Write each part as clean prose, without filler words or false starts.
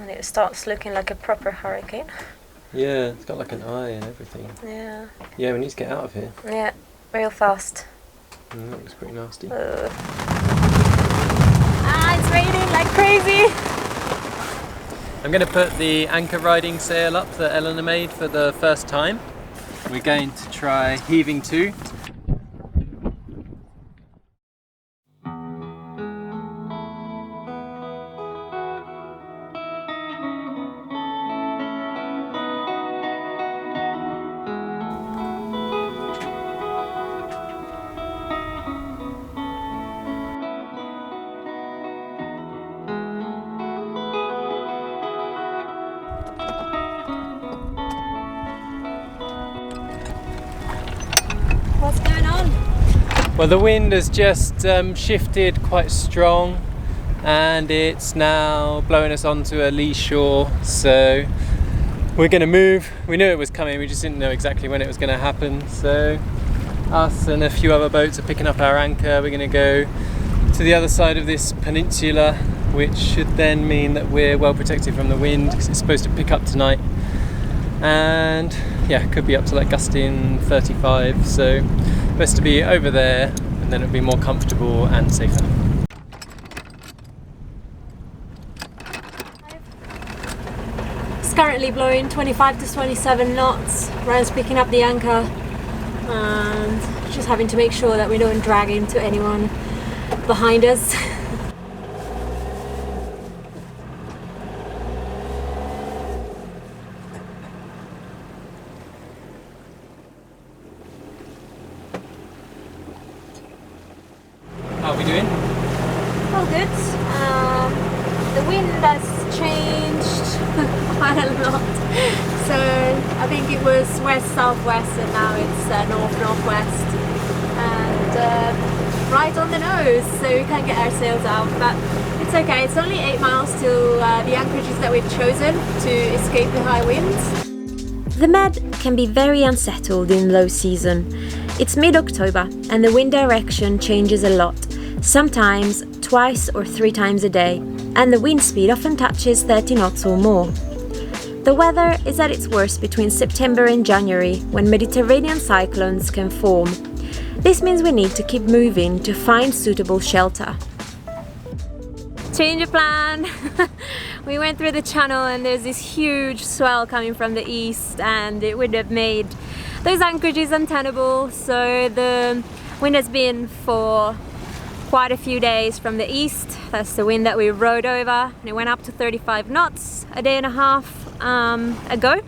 And it starts looking like a proper hurricane. Yeah, it's got like an eye and everything. Yeah. Yeah, we need to get out of here. Yeah, real fast. That looks pretty nasty. It's raining like crazy. I'm going to put the anchor riding sail up that Eleanor made for the first time. We're going to try heaving 2. What's going on? Well, the wind has just shifted quite strong and it's now blowing us onto a lee shore, so we're going to move. We knew it was coming, we just didn't know exactly when it was going to happen, so us and a few other boats are picking up our anchor. We're going to go to the other side of this peninsula, which should then mean that we're well protected from the wind because it's supposed to pick up tonight, and yeah, it could be up to like gusting 35, so best to be over there and then it'll be more comfortable and safer. It's currently blowing 25 to 27 knots. Ryan's picking up the anchor and just having to make sure that we don't drag into anyone behind us. How are we doing? Oh, good. The wind has changed quite a lot. So I think it was west-southwest and now it's north-northwest. And right on the nose, so we can't get our sails out. But it's okay, it's only 8 miles to the anchorages that we've chosen to escape the high winds. The Med can be very unsettled in low season. It's mid-October and the wind direction changes a lot, sometimes twice or 3 times a day, and the wind speed often touches 30 knots or more. The weather is at its worst between September and January, when Mediterranean cyclones can form. This means we need to keep moving to find suitable shelter. Change of plan. We went through the channel and there's this huge swell coming from the east and it would have made those anchorages untenable, so the wind has been for quite a few days from the east. That's the wind that we rode over, and it went up to 35 knots a day and a half ago.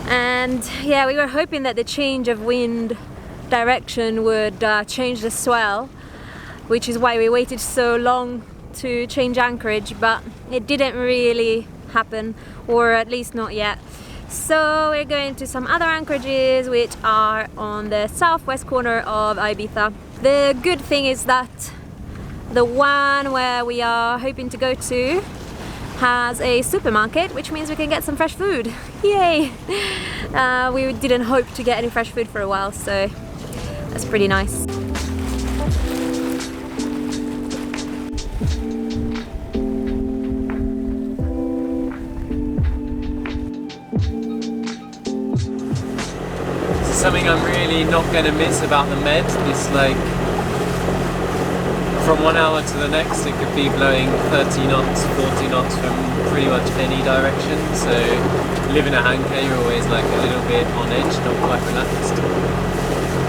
And yeah, we were hoping that the change of wind direction would change the swell, which is why we waited so long to change anchorage, but it didn't really happen, or at least not yet. So we're going to some other anchorages which are on the southwest corner of Ibiza. The good thing is that the one where we are hoping to go to has a supermarket, which means we can get some fresh food. Yay! We didn't hope to get any fresh food for a while, so that's pretty nice. Something I'm really not going to miss about the Med is, like, from 1 hour to the next it could be blowing 30 knots, 40 knots from pretty much any direction, so living at anchor you're always like a little bit on edge, not quite relaxed.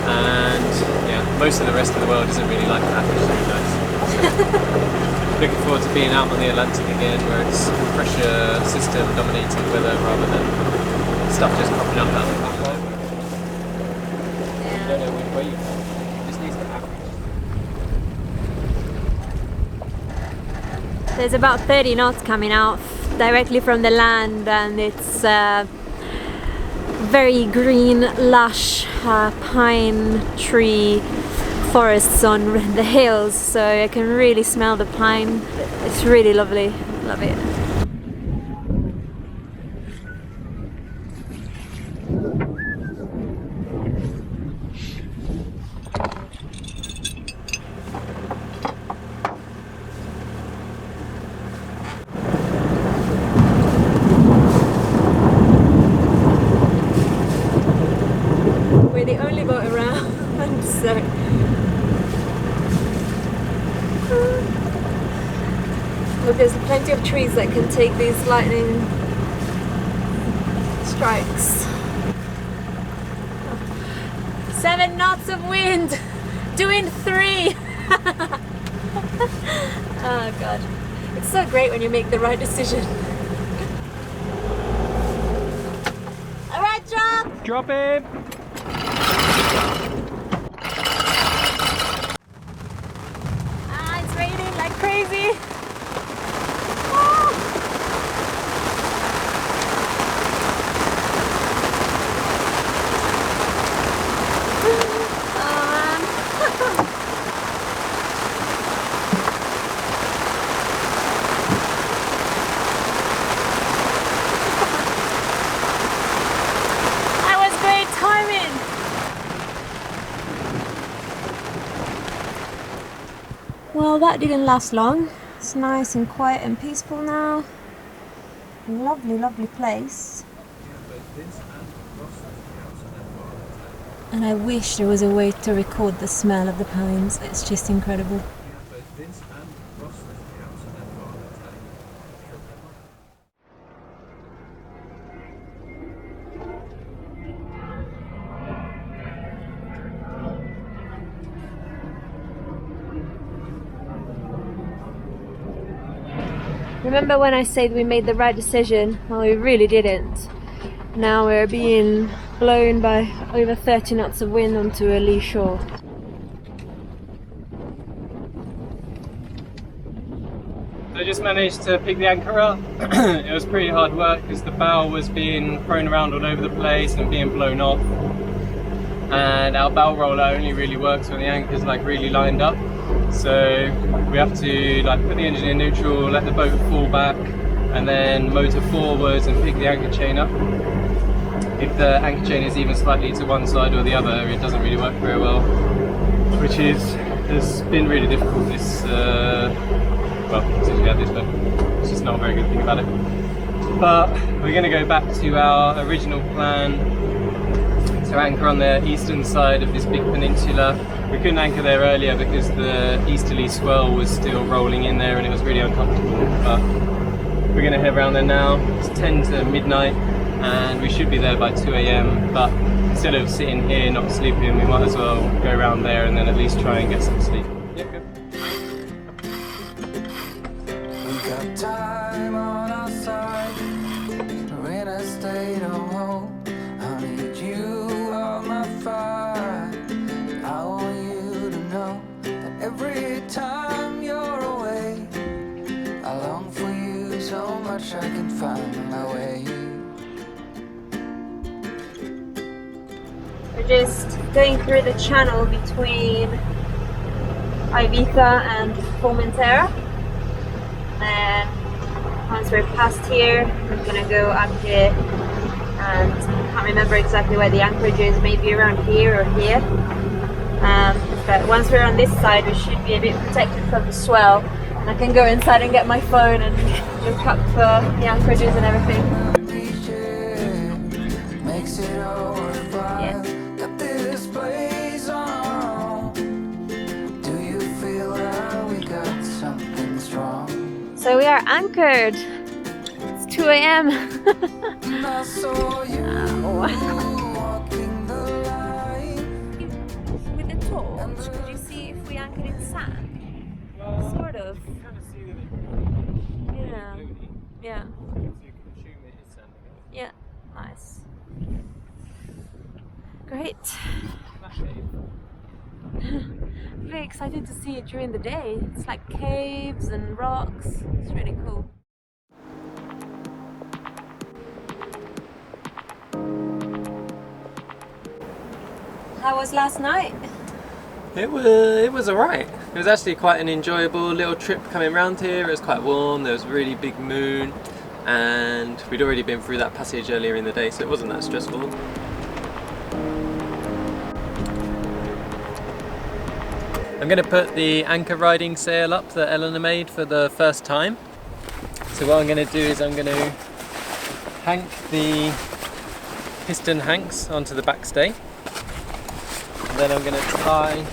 And yeah, most of the rest of the world isn't really like that, which is really nice. So, looking forward to being out on the Atlantic again, where it's pressure system dominating weather rather than stuff just popping up out of the back. Don't know which way you go. It just needs to average. There's about 30 knots coming out directly from the land, and it's very green, lush pine tree forests on the hills, so I can really smell the pine. It's really lovely. Love it. plenty of trees that can take these lightning strikes. 7 knots of wind, doing 3. Oh god, it's so great when you make the right decision. All right, drop. Drop it. Ah, it's raining like crazy. Ah. That was great timing. Well, that didn't last long. It's nice and quiet and peaceful now. Lovely, lovely place. And I wish there was a way to record the smell of the pines. It's just incredible. Remember when I said we made the right decision? Well, we really didn't. Now we're being blown by over 30 knots of wind onto a lee shore. So I just managed to pick the anchor up. It was pretty hard work because the bow was being thrown around all over the place and being blown off. And our bow roller only really works when the anchor's like really lined up. So we have to like put the engine in neutral, let the boat fall back, and then motor forwards and pick the anchor chain up. If the anchor chain is even slightly to one side or the other, it doesn't really work very well, which has been really difficult this, well, since we had this, but it's just not a very good thing about it. But we're going to go back to our original plan to anchor on the eastern side of this big peninsula. We couldn't anchor there earlier because the easterly swell was still rolling in there and it was really uncomfortable, but we're going to head around there now. It's 10 to midnight and we should be there by 2 AM, but instead of sitting here not sleeping, we might as well go around there and then at least try and get some sleep. Yeah, good. We got time on our side. We're in a state of hope. I need you on my fire. I want you to know that every time you're away, I long for you so much I can find my way. We're just going through the channel between Ibiza and Formentera, and once we're past here we're gonna go up here, and I can't remember exactly where the anchorage is, maybe around here or here, but once we're on this side we should be a bit protected from the swell, and I can go inside and get my phone and look up the anchorages and everything. Makes it all worthwhile. Got this place on our own. Do you feel that we got something strong? So we are anchored. It's 2 AM. And I saw you walking the line. With the torch, could you see if we anchored in sand? Sort of. Yeah. Yeah. Yeah. Nice. Great. Very excited to see it during the day. It's like caves and rocks. It's really cool. How was last night? It was alright. It was actually quite an enjoyable little trip coming around here. It was quite warm, there was a really big moon, and we'd already been through that passage earlier in the day, so it wasn't that stressful. I'm going to put the anchor riding sail up that Eleanor made for the first time. So what I'm going to do is I'm going to hank the piston hanks onto the back stay. And then I'm going to tie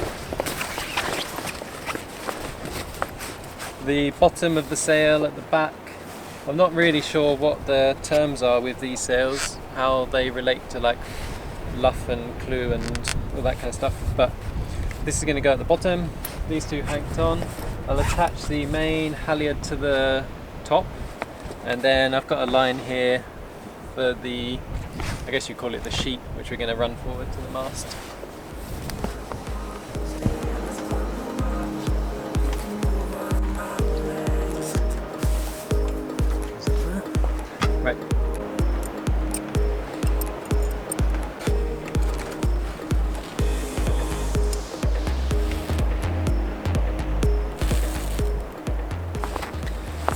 the bottom of the sail at the back I'm not really sure what the terms are with these sails, how they relate to like luff and clue and all that kind of stuff, but this is going to go at the bottom, these two hanged on. I'll attach the main halyard to the top, and then I've got a line here for the, I guess you call it the sheet, which we're going to run forward to the mast. Right.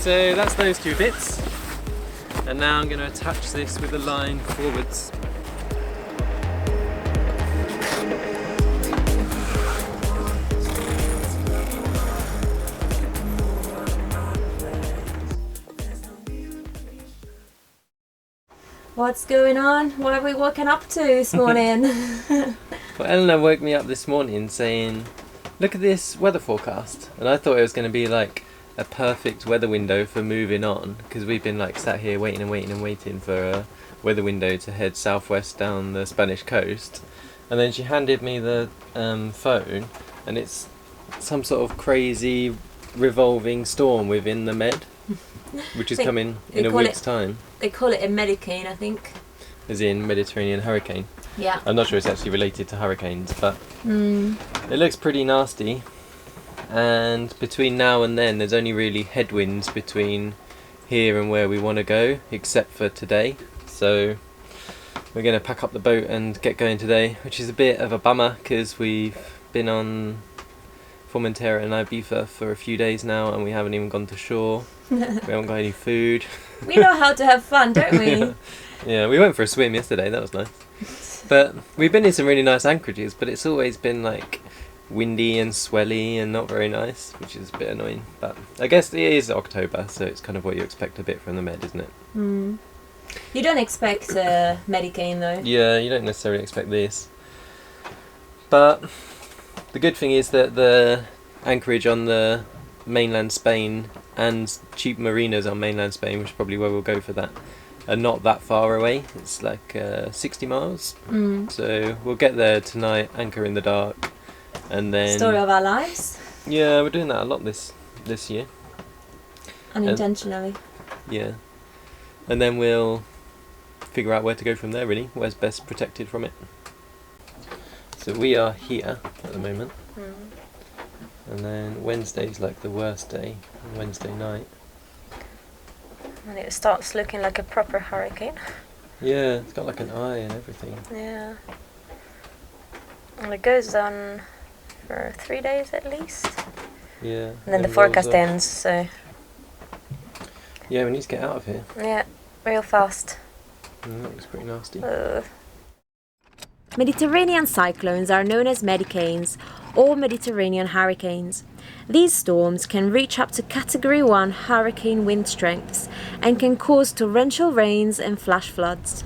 So that's those two bits, and now I'm going to attach this with a line forwards. What's going on? What are we waking up to this morning? Well, Eleanor woke me up this morning saying, look at this weather forecast, and I thought it was going to be like a perfect weather window for moving on, because we've been like sat here waiting for a weather window to head southwest down the Spanish coast, and then she handed me the phone, and it's some sort of crazy revolving storm within the Med, which is coming in a week's time. They call it a Medicane, I think. As in Mediterranean hurricane. Yeah. I'm not sure it's actually related to hurricanes, but it looks pretty nasty. And between now and then, there's only really headwinds between here and where we want to go, except for today. So we're going to pack up the boat and get going today, which is a bit of a bummer because we've been on Formentera and Ibiza for a few days now, and we haven't even gone to shore. We haven't got any food. We know how to have fun, don't we? Yeah, we went for a swim yesterday, that was nice. But we've been in some really nice anchorages, but it's always been like windy and swelly and not very nice, which is a bit annoying. But I guess it is October, so it's kind of what you expect a bit from the Med, isn't it? You don't expect Medicane though. Yeah, you don't necessarily expect this. But the good thing is that the anchorage on the mainland Spain and cheap marinas on mainland Spain, which is probably where we'll go for that, are not that far away. It's like 60 miles. So we'll get there tonight, anchor in the dark, and then... Story of our lives. Yeah, we're doing that a lot this year. Unintentionally. Yeah. And then we'll figure out where to go from there, really. Where's best protected from it. So we are here at the moment. And then Wednesday's like the worst day, Wednesday night. And it starts looking like a proper hurricane. Yeah, it's got like an eye and everything. Yeah. And it goes on for 3 days at least. Yeah. And then the forecast ends, so... Yeah, we need to get out of here. Yeah, real fast. That looks pretty nasty. Mediterranean cyclones are known as Medicanes or Mediterranean hurricanes. These storms can reach up to Category 1 hurricane wind strengths and can cause torrential rains and flash floods.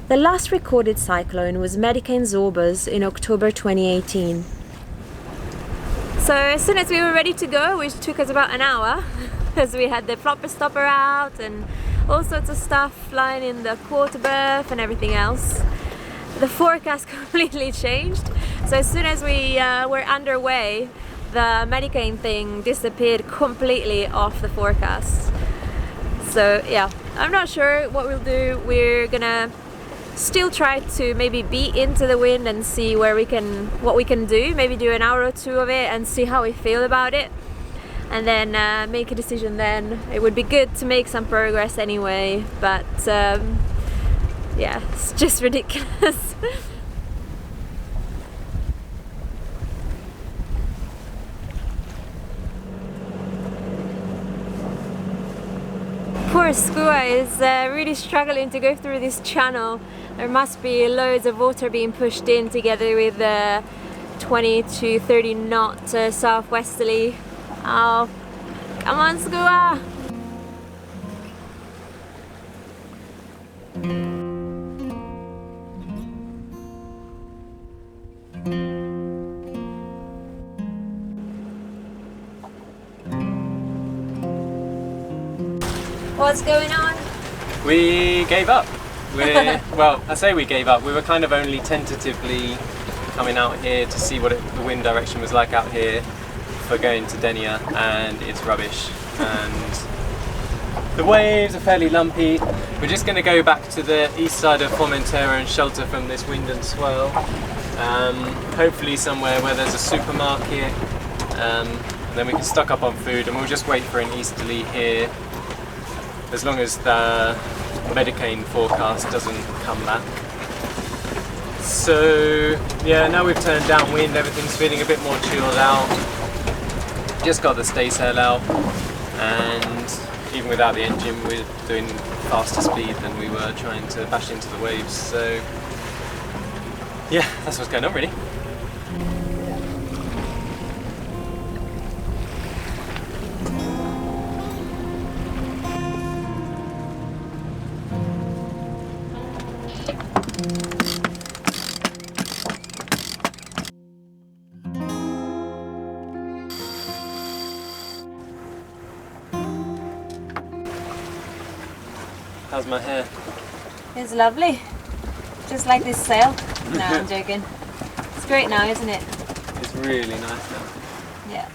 The last recorded cyclone was Medicane Zorbas in October 2018. So as soon as we were ready to go, which took us about an hour, because we had the flopper stopper out and all sorts of stuff lying in the quarter berth and everything else, the forecast completely changed. So as soon as we were underway, the Medicane thing disappeared completely off the forecast. So yeah, I'm not sure what we'll do. We're gonna still try to maybe beat into the wind and see what we can do. Maybe do an hour or two of it and see how we feel about it, and then make a decision then. It would be good to make some progress anyway, but yeah, it's just ridiculous. Poor Skua is really struggling to go through this channel. There must be loads of water being pushed in together with 20 to 30 knot southwesterly. Oh, come on Skua! What's going on? We gave up. Well, I say we gave up. We were kind of only tentatively coming out here to see what the wind direction was like out here for going to Denia, and it's rubbish. And the waves are fairly lumpy. We're just going to go back to the east side of Formentera and shelter from this wind and swell. Hopefully somewhere where there's a supermarket. And then we can stock up on food, and we'll just wait for an easterly here as long as the Medicane forecast doesn't come back. So yeah, now we've turned downwind, everything's feeling a bit more chilled out. Just got the staysail out, and even without the engine we're doing faster speed than we were trying to bash into the waves. So yeah, that's what's going on really. How's my hair? It's lovely. Just like this sail. No, I'm joking. It's great now, isn't it? It's really nice now. Yeah.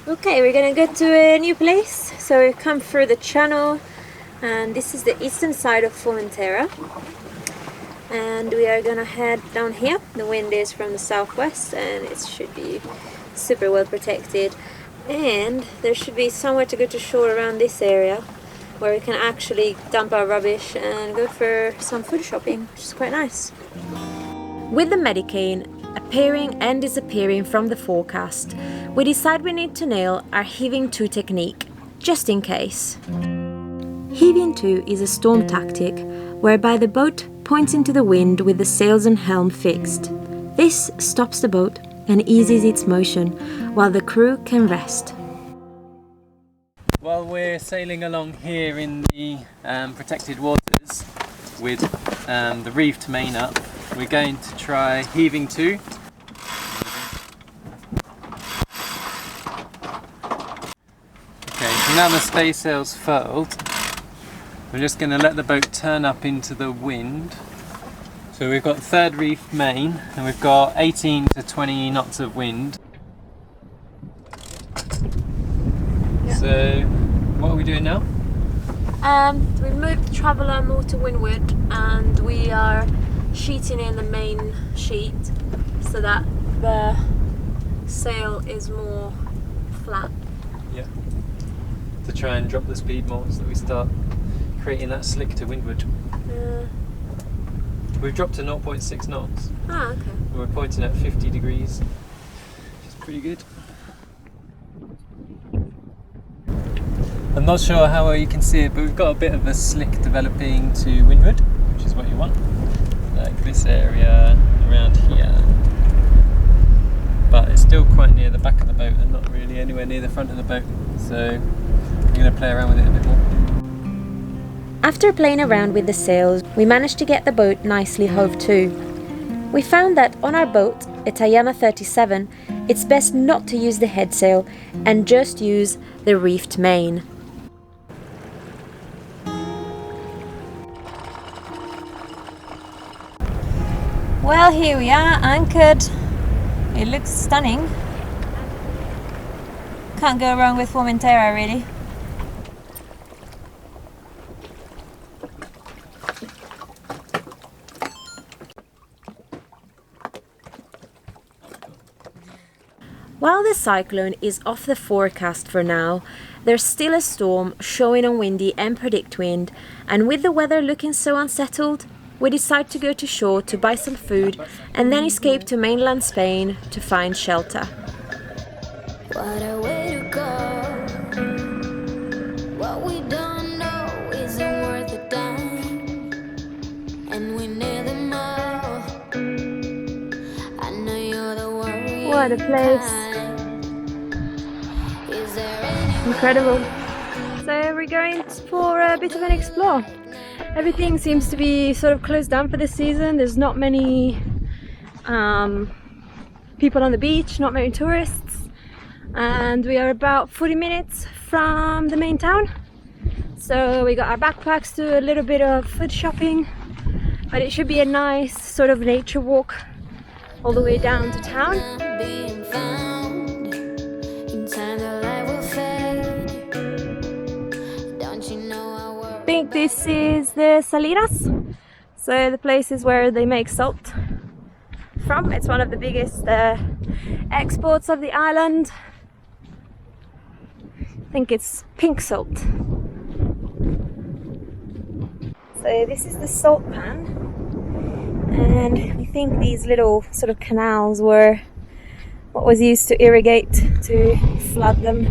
Okay, we're gonna go to a new place. So we come through the channel, and this is the eastern side of Formentera. And we are gonna head down here. The wind is from the southwest, and it should be super well protected. And there should be somewhere to go to shore around this area where we can actually dump our rubbish and go for some food shopping, which is quite nice. With the Medicane appearing and disappearing from the forecast, we decide we need to nail our heaving to technique, just in case. Heaving to is a storm tactic whereby the boat points into the wind with the sails and helm fixed. This stops the boat and eases its motion while the crew can rest. While we're sailing along here in the protected waters with the reefed main up, we're going to try heaving to. Okay, so now the staysail's furled, we're just going to let the boat turn up into the wind. So we've got third reef main, and we've got 18 to 20 knots of wind. Yeah. So what are we doing now? We moved the traveller more to windward, and we are sheeting in the main sheet so that the sail is more flat. Yeah. To try and drop the speed more so that we start creating that slick to windward. We've dropped to 0.6 knots. Ah, okay. We're pointing at 50 degrees, which is pretty good. I'm not sure how well you can see it, but we've got a bit of a slick developing to windward, which is what you want. Like this area around here. But it's still quite near the back of the boat and not really anywhere near the front of the boat. So we're going to play around with it a bit more. After playing around with the sails, we managed to get the boat nicely hove to. We found that on our boat, a Tayana 37, it's best not to use the headsail and just use the reefed main. Well, here we are, anchored. It looks stunning. Can't go wrong with Formentera, really. While the cyclone is off the forecast for now, there's still a storm showing on windy and predict wind, and with the weather looking so unsettled, we decide to go to shore to buy some food and then escape to mainland Spain to find shelter. What a way to go. What we don't know isn't worth a dime, and we need them all. I know you're the worry. What a place. Is there any Incredible. So we're going for a bit of an explore. Everything seems to be sort of closed down for this season. There's not many people on the beach, not many tourists, and we are about 40 minutes from the main town. So we got our backpacks, do a little bit of food shopping, but it should be a nice sort of nature walk all the way down to town. I think this is the Salinas, so the places where they make salt from. It's one of the biggest exports of the island. I think it's pink salt. So this is the salt pan, and we think these little sort of canals were what was used to irrigate, to flood them.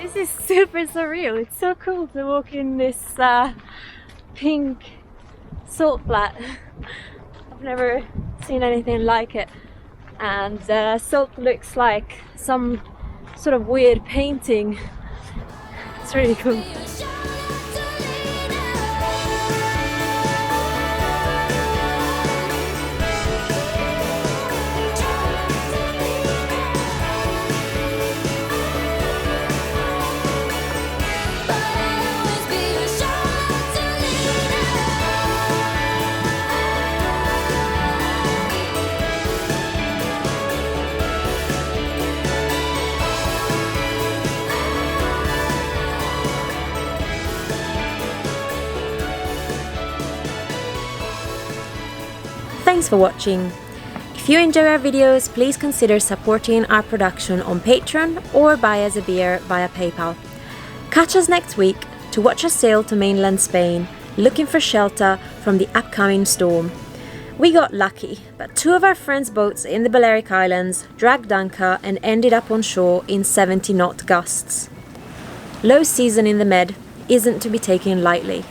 This is super surreal. It's so cool to walk in this pink salt flat. I've never seen anything like it, and salt looks like some sort of weird painting. It's really cool. Thanks for watching. If you enjoy our videos, please consider supporting our production on Patreon or buy us a beer via PayPal. Catch us next week to watch us sail to mainland Spain, looking for shelter from the upcoming storm. We got lucky, but two of our friends' boats in the Balearic Islands dragged anchor and ended up on shore in 70-knot gusts. Low season in the Med isn't to be taken lightly.